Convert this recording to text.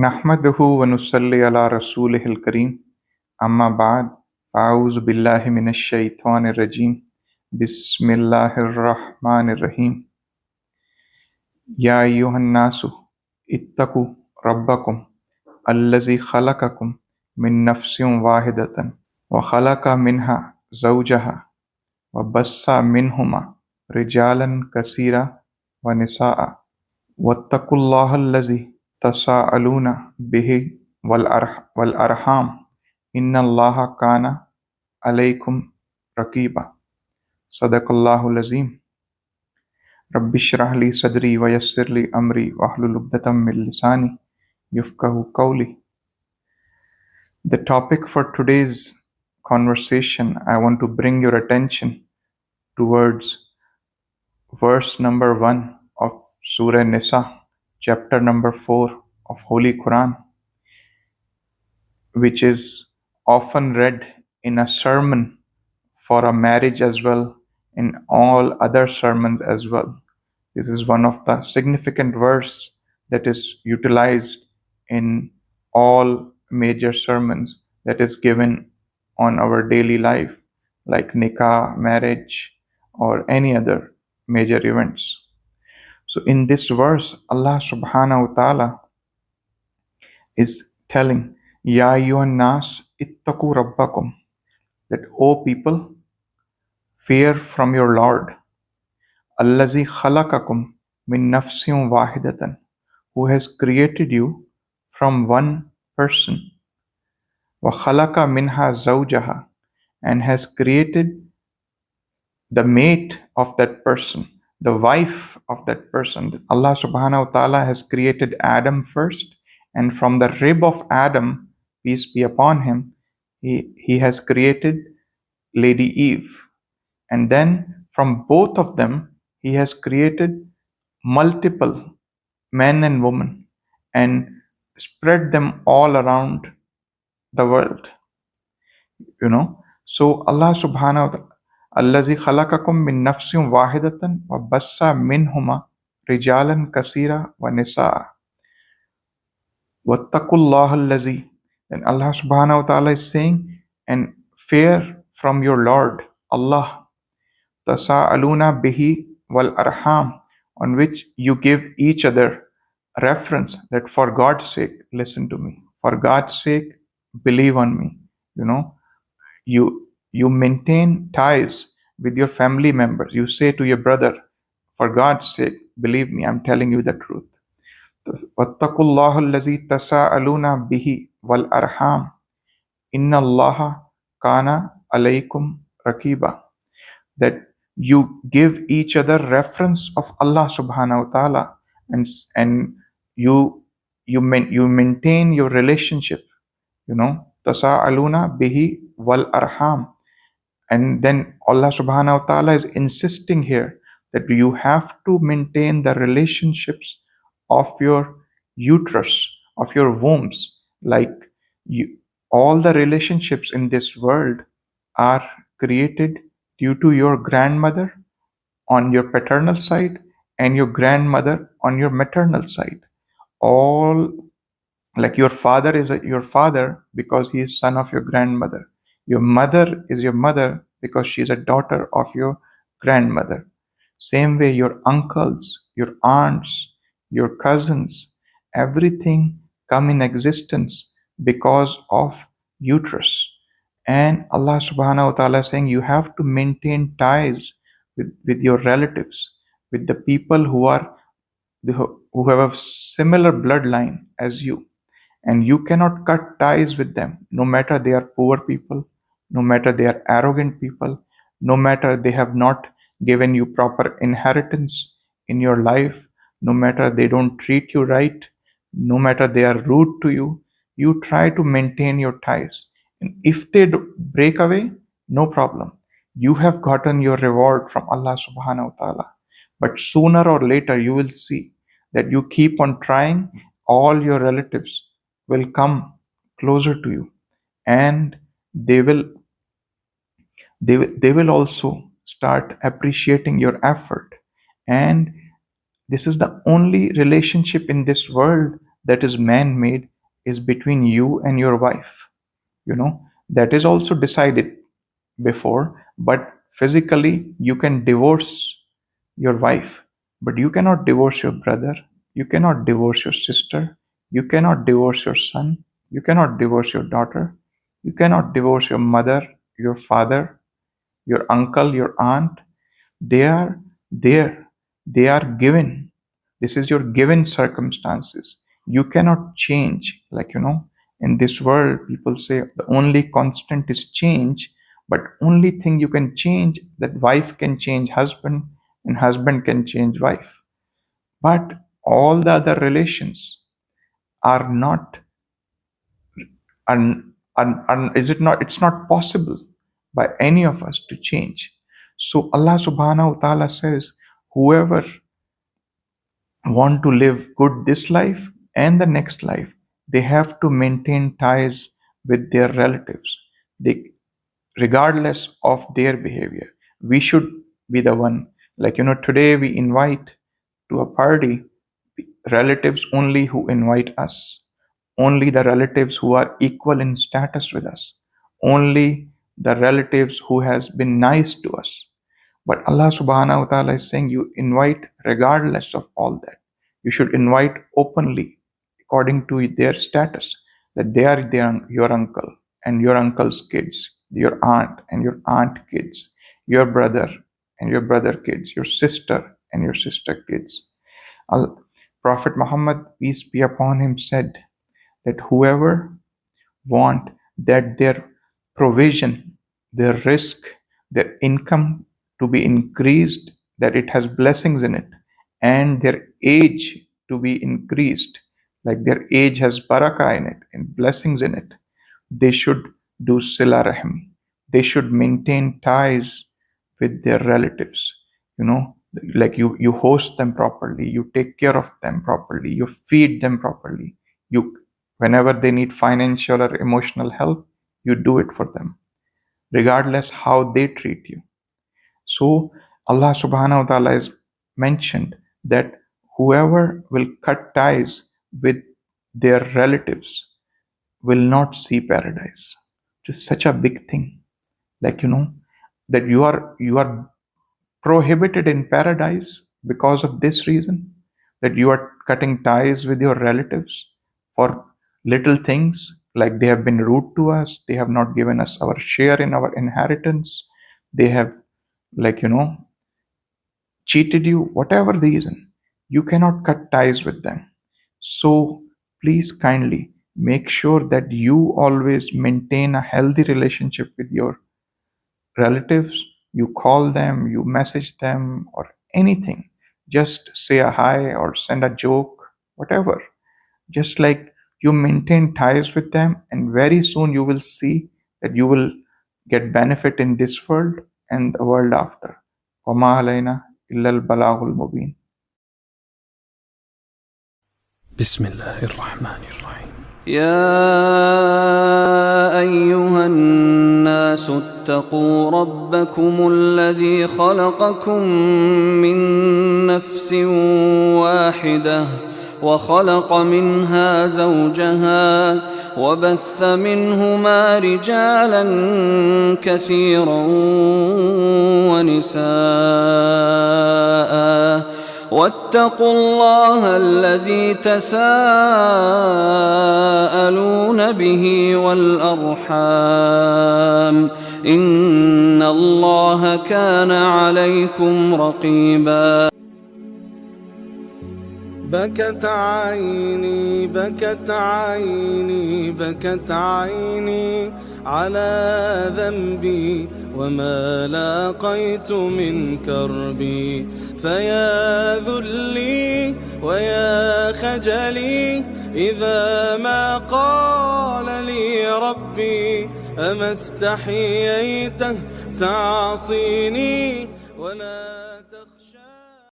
नहमदुहु व नुसल्ली अला रसूलिहिल करीम अम्मा बाद फ़अऊज़ु बिल्लाहि मिनश शैतानिर रजीम बिस्मिल्लाहिर रहमानिर रहीम या अय्युहन नासु इत्तक़ू रब्बकुम अल्लज़ी ख़लक़कुम मिन नफ़्सिन वाहिदतन व ख़लक़ मिन्हा ज़ौजहा व बस्सा मिनहुमा रिजालन कसीरा व निसाअ वत्तक़ुल्लाहल्लज़ी तसाअलूना बिही वल अरहाम इन्नल्लाहा काना अलैकुम रकीबा। सदक़ल्लाहुल अज़ीम। रब्बिश्रह ली सदरी व यस्सिर ली अमरी वहलुल उक़दतम मिन लिसानी यफ़क़हू क़ौली. The topic for today's conversation, I want to bring your attention towards verse number 1 of Surah Nisa, chapter number 4 of Holy Quran, which is often read in a sermon for a marriage as well, in all other sermons as well. This is one of the significant verse that is utilized in all major sermons that is given on our daily life, like nikah, marriage, or any other major events. So in this verse, Allah subhanahu wa ta'ala is telling, Ya ayyuhan nas ittaqu rabbakum, that O people, fear from your Lord, Allazi khalaqakum min nafsin wahidatan, who has created you from one person, wa khalaqa minha zawjaha, and has created the mate of that person, the wife of that person. Allah subhanahu wa ta'ala has created Adam first, and from the rib of Adam, peace be upon him, he has created Lady Eve. And then from both of them, he has created multiple men and women and spread them all around the world. So Allah subhanahu wa ta'ala, Allazi khalaqakum min nafsin wahidatan wa bassa minhuma rijalan kasira wa nisaa. Wattaqullaha allazi. Then Allah subhanahu wa ta'ala is saying, and fear from your Lord, Allah, tasa'aluna bihi wal arham, on which you give each other reference that for God's sake, listen to me. For God's sake, believe on me. You maintain ties with your family members. You say to your brother, for God's sake, believe me, I'm telling you the truth. Wattaqullaha allazi tasa'aluna bihi wal arham innallaha kana alaykum raqiba. That you give each other reference of Allah subhanahu wa ta'ala, and you maintain your relationship, tasa'aluna bihi wal arham. And then Allah subhanahu wa ta'ala is insisting here that you have to maintain the relationships of your uterus, of your wombs. Like all the relationships in this world are created due to your grandmother on your paternal side and your grandmother on your maternal side. All, like your father is your father because he is son of your grandmother. Your mother is your mother because she is a daughter of your grandmother. Same way, your uncles, your aunts, your cousins, everything come in existence because of uterus. And Allah subhanahu wa ta'ala is saying you have to maintain ties with your relatives, with the people who have a similar bloodline as you. And you cannot cut ties with them, no matter they are poor people, no matter they are arrogant people, no matter they have not given you proper inheritance in your life, no matter they don't treat you right, no matter they are rude to you, you try to maintain your ties. And if they break away, no problem. You have gotten your reward from Allah subhanahu wa ta'ala. But sooner or later, you will see that you keep on trying, all your relatives will come closer to you, and they will also start appreciating your effort. And this is the only relationship in this world that is man-made is between you and your wife. That is also decided before, but physically you can divorce your wife, but you cannot divorce your brother, you cannot divorce your sister, you cannot divorce your son, you cannot divorce your daughter, you cannot divorce your mother, your father, your uncle, your aunt. They are there, they are given. This is your given circumstances. You cannot change. In this world, people say the only constant is change, but only thing you can change, that wife can change husband and husband can change wife. But all the other relations are not, is it not, it's not possible by any of us to change. So Allah subhanahu wa ta'ala says, whoever want to live good this life and the next life, they have to maintain ties with their relatives. They, regardless of their behavior, we should be the one. Today we invite to a party relatives only who invite us, only the relatives who are equal in status with us, only the relatives who has been nice to us. But Allah subhanahu wa ta'ala is saying you invite regardless of all that. You should invite openly according to their status, that they are your uncle and your uncle's kids, your aunt and your aunt kids, your brother and your brother kids, your sister and your sister kids. Prophet Muhammad, peace be upon him, said that whoever want that their provision, their risk, their income to be increased, that it has blessings in it, and their age to be increased, like their age has barakah in it and blessings in it, they should do sila rahim. They should maintain ties with their relatives. Like you host them properly, you take care of them properly, you feed them properly. Whenever they need financial or emotional help, you do it for them, regardless how they treat you. So Allah subhanahu wa ta'ala has mentioned that whoever will cut ties with their relatives will not see paradise. Just such a big thing. That you are prohibited in paradise because of this reason, that you are cutting ties with your relatives for little things, like they have been rude to us, they have not given us our share in our inheritance, they have cheated you, whatever the reason, you cannot cut ties with them. So please kindly make sure that you always maintain a healthy relationship with your relatives. You call them, you message them, or anything. Just say a hi or send a joke, whatever. Just like you maintain ties with them, and very soon you will see that you will get benefit in this world and the world after. وَمَا عَلَيْنَا إِلَّا الْبَلَاغُ الْمُبِينُ. بسم الله الرحمن الرحيم. يا أيها الناس اتقوا ربكم الذي خلقكم من نفس واحدة وخلق منها زوجها وبث منهما رجالا كثيرا ونساء واتقوا الله الذي تساءلون به والأرحام إن الله كان عليكم رقيبا. بكت عيني بكت عيني بكت عيني على ذنبي وما لاقيت من كربي فيا ذلي ويا خجلي إذا ما قال لي ربي أما استحييته تعصيني ولا